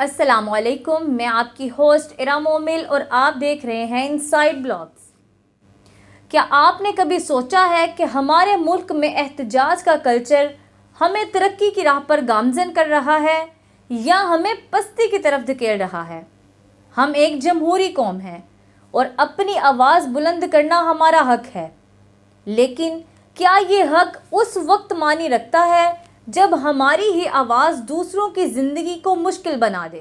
السلام علیکم، میں آپ کی ہوسٹ ارا مومل اور آپ دیکھ رہے ہیں انسائیڈ بلاگز۔ کیا آپ نے کبھی سوچا ہے کہ ہمارے ملک میں احتجاج کا کلچر ہمیں ترقی کی راہ پر گامزن کر رہا ہے یا ہمیں پستی کی طرف دھکیل رہا ہے؟ ہم ایک جمہوری قوم ہیں اور اپنی آواز بلند کرنا ہمارا حق ہے، لیکن کیا یہ حق اس وقت معنی رکھتا ہے جب ہماری ہی آواز دوسروں کی زندگی کو مشکل بنا دے؟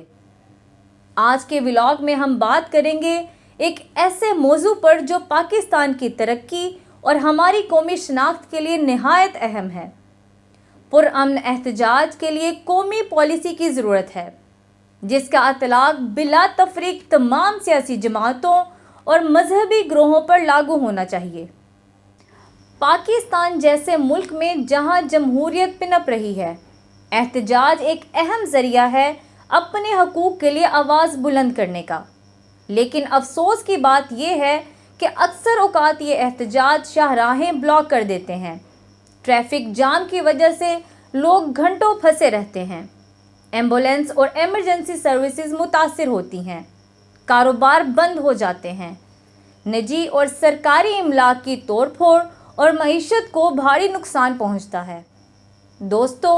آج کے ولاگ میں ہم بات کریں گے ایک ایسے موضوع پر جو پاکستان کی ترقی اور ہماری قومی شناخت کے لیے نہایت اہم ہے۔ پرامن احتجاج کے لیے قومی پالیسی کی ضرورت ہے، جس کا اطلاق بلا تفریق تمام سیاسی جماعتوں اور مذہبی گروہوں پر لاگو ہونا چاہیے۔ پاکستان جیسے ملک میں جہاں جمہوریت پنپ رہی ہے، احتجاج ایک اہم ذریعہ ہے اپنے حقوق کے لیے آواز بلند کرنے کا، لیکن افسوس کی بات یہ ہے کہ اکثر اوقات یہ احتجاج شاہراہیں بلاک کر دیتے ہیں۔ ٹریفک جام کی وجہ سے لوگ گھنٹوں پھنسے رہتے ہیں، ایمبولینس اور ایمرجنسی سروسز متاثر ہوتی ہیں، کاروبار بند ہو جاتے ہیں، نجی اور سرکاری املاک کی توڑ پھوڑ اور معیشت کو بھاری نقصان پہنچتا ہے۔ دوستو،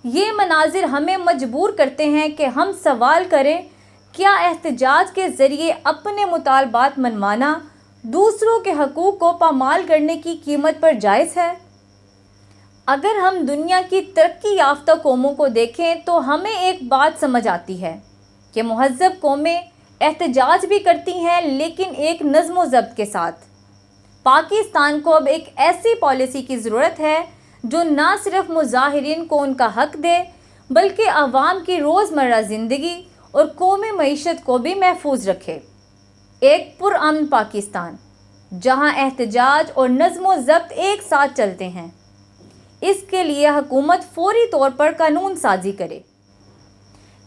یہ مناظر ہمیں مجبور کرتے ہیں کہ ہم سوال کریں، کیا احتجاج کے ذریعے اپنے مطالبات منوانا دوسروں کے حقوق کو پامال کرنے کی قیمت پر جائز ہے؟ اگر ہم دنیا کی ترقی یافتہ قوموں کو دیکھیں تو ہمیں ایک بات سمجھ آتی ہے کہ مہذب قومیں احتجاج بھی کرتی ہیں، لیکن ایک نظم و ضبط کے ساتھ۔ پاکستان کو اب ایک ایسی پالیسی کی ضرورت ہے جو نہ صرف مظاہرین کو ان کا حق دے، بلکہ عوام کی روزمرہ زندگی اور قومی معیشت کو بھی محفوظ رکھے۔ ایک پرامن پاکستان جہاں احتجاج اور نظم و ضبط ایک ساتھ چلتے ہیں، اس کے لیے حکومت فوری طور پر قانون سازی کرے۔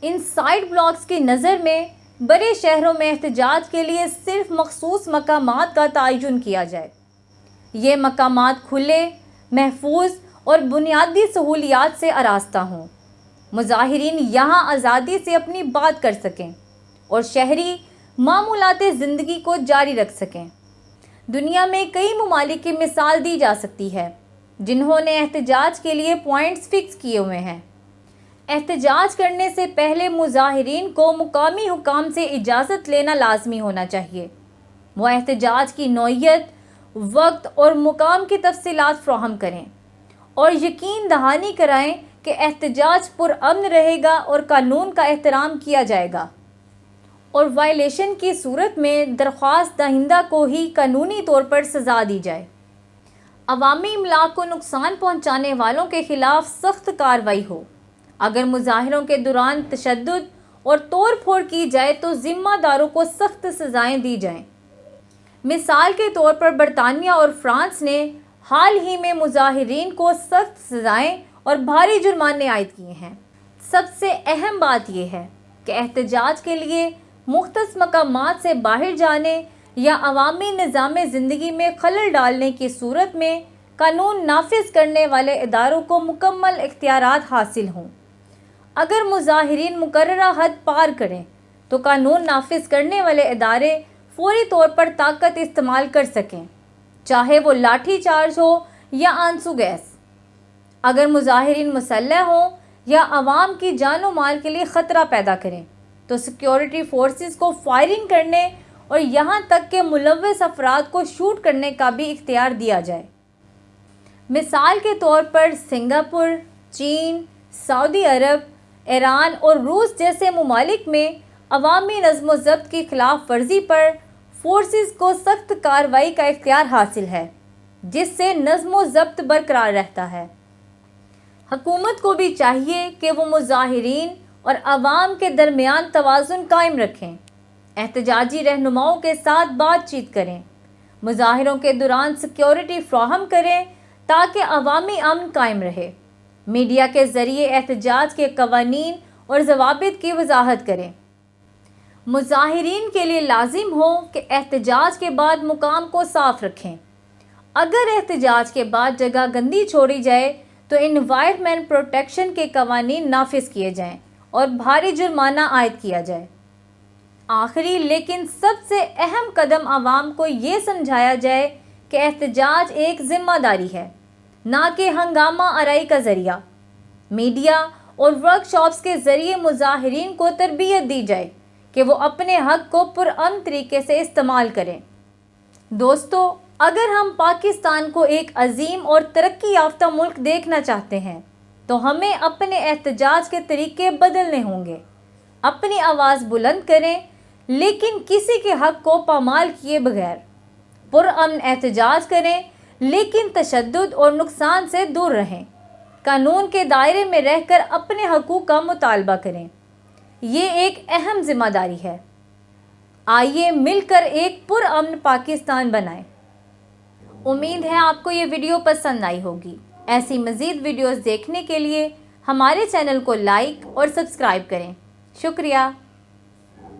انسائیڈ بلاگز کی نظر میں بڑے شہروں میں احتجاج کے لیے صرف مخصوص مقامات کا تعین کیا جائے۔ یہ مقامات کھلے، محفوظ اور بنیادی سہولیات سے آراستہ ہوں، مظاہرین یہاں آزادی سے اپنی بات کر سکیں اور شہری معمولات زندگی کو جاری رکھ سکیں۔ دنیا میں کئی ممالک کی مثال دی جا سکتی ہے جنہوں نے احتجاج کے لیے پوائنٹس فکس کیے ہوئے ہیں۔ احتجاج کرنے سے پہلے مظاہرین کو مقامی حکام سے اجازت لینا لازمی ہونا چاہیے۔ وہ احتجاج کی نوعیت، وقت اور مقام کی تفصیلات فراہم کریں اور یقین دہانی کرائیں کہ احتجاج پرامن رہے گا اور قانون کا احترام کیا جائے گا، اور وائلیشن کی صورت میں درخواست دہندہ کو ہی قانونی طور پر سزا دی جائے۔ عوامی املاک کو نقصان پہنچانے والوں کے خلاف سخت کارروائی ہو۔ اگر مظاہروں کے دوران تشدد اور توڑ پھوڑ کی جائے تو ذمہ داروں کو سخت سزائیں دی جائیں۔ مثال کے طور پر برطانیہ اور فرانس نے حال ہی میں مظاہرین کو سخت سزائیں اور بھاری جرمانے عائد کیے ہیں۔ سب سے اہم بات یہ ہے کہ احتجاج کے لیے مختص مقامات سے باہر جانے یا عوامی نظام زندگی میں خلل ڈالنے کی صورت میں قانون نافذ کرنے والے اداروں کو مکمل اختیارات حاصل ہوں۔ اگر مظاہرین مقررہ حد پار کریں تو قانون نافذ کرنے والے ادارے فوری طور پر طاقت استعمال کر سکیں، چاہے وہ لاٹھی چارج ہو یا آنسو گیس۔ اگر مظاہرین مسلح ہوں یا عوام کی جان و مال کے لیے خطرہ پیدا کریں تو سیکیورٹی فورسز کو فائرنگ کرنے اور یہاں تک کہ ملوث افراد کو شوٹ کرنے کا بھی اختیار دیا جائے۔ مثال کے طور پر سنگاپور، چین، سعودی عرب، ایران اور روس جیسے ممالک میں عوامی نظم و ضبط کی خلاف ورزی پر فورسز کو سخت کارروائی کا اختیار حاصل ہے، جس سے نظم و ضبط برقرار رہتا ہے۔ حکومت کو بھی چاہیے کہ وہ مظاہرین اور عوام کے درمیان توازن قائم رکھیں، احتجاجی رہنماؤں کے ساتھ بات چیت کریں، مظاہروں کے دوران سیکیورٹی فراہم کریں تاکہ عوامی امن قائم رہے، میڈیا کے ذریعے احتجاج کے قوانین اور ضوابط کی وضاحت کریں۔ مظاہرین کے لیے لازم ہو کہ احتجاج کے بعد مقام کو صاف رکھیں۔ اگر احتجاج کے بعد جگہ گندی چھوڑی جائے تو انوائرمنٹ پروٹیکشن کے قوانین نافذ کیے جائیں اور بھاری جرمانہ عائد کیا جائے۔ آخری لیکن سب سے اہم قدم عوام کو یہ سمجھایا جائے کہ احتجاج ایک ذمہ داری ہے، نہ کہ ہنگامہ آرائی کا ذریعہ۔ میڈیا اور ورکشاپس کے ذریعے مظاہرین کو تربیت دی جائے کہ وہ اپنے حق کو پرامن طریقے سے استعمال کریں۔ دوستو، اگر ہم پاکستان کو ایک عظیم اور ترقی یافتہ ملک دیکھنا چاہتے ہیں تو ہمیں اپنے احتجاج کے طریقے بدلنے ہوں گے۔ اپنی آواز بلند کریں، لیکن کسی کے حق کو پامال کیے بغیر۔ پرامن احتجاج کریں، لیکن تشدد اور نقصان سے دور رہیں۔ قانون کے دائرے میں رہ کر اپنے حقوق کا مطالبہ کریں۔ یہ ایک اہم ذمہ داری ہے۔ آئیے مل کر ایک پرامن پاکستان بنائیں۔ امید ہے آپ کو یہ ویڈیو پسند آئی ہوگی۔ ایسی مزید ویڈیوز دیکھنے کے لیے ہمارے چینل کو لائک اور سبسکرائب کریں۔ شکریہ۔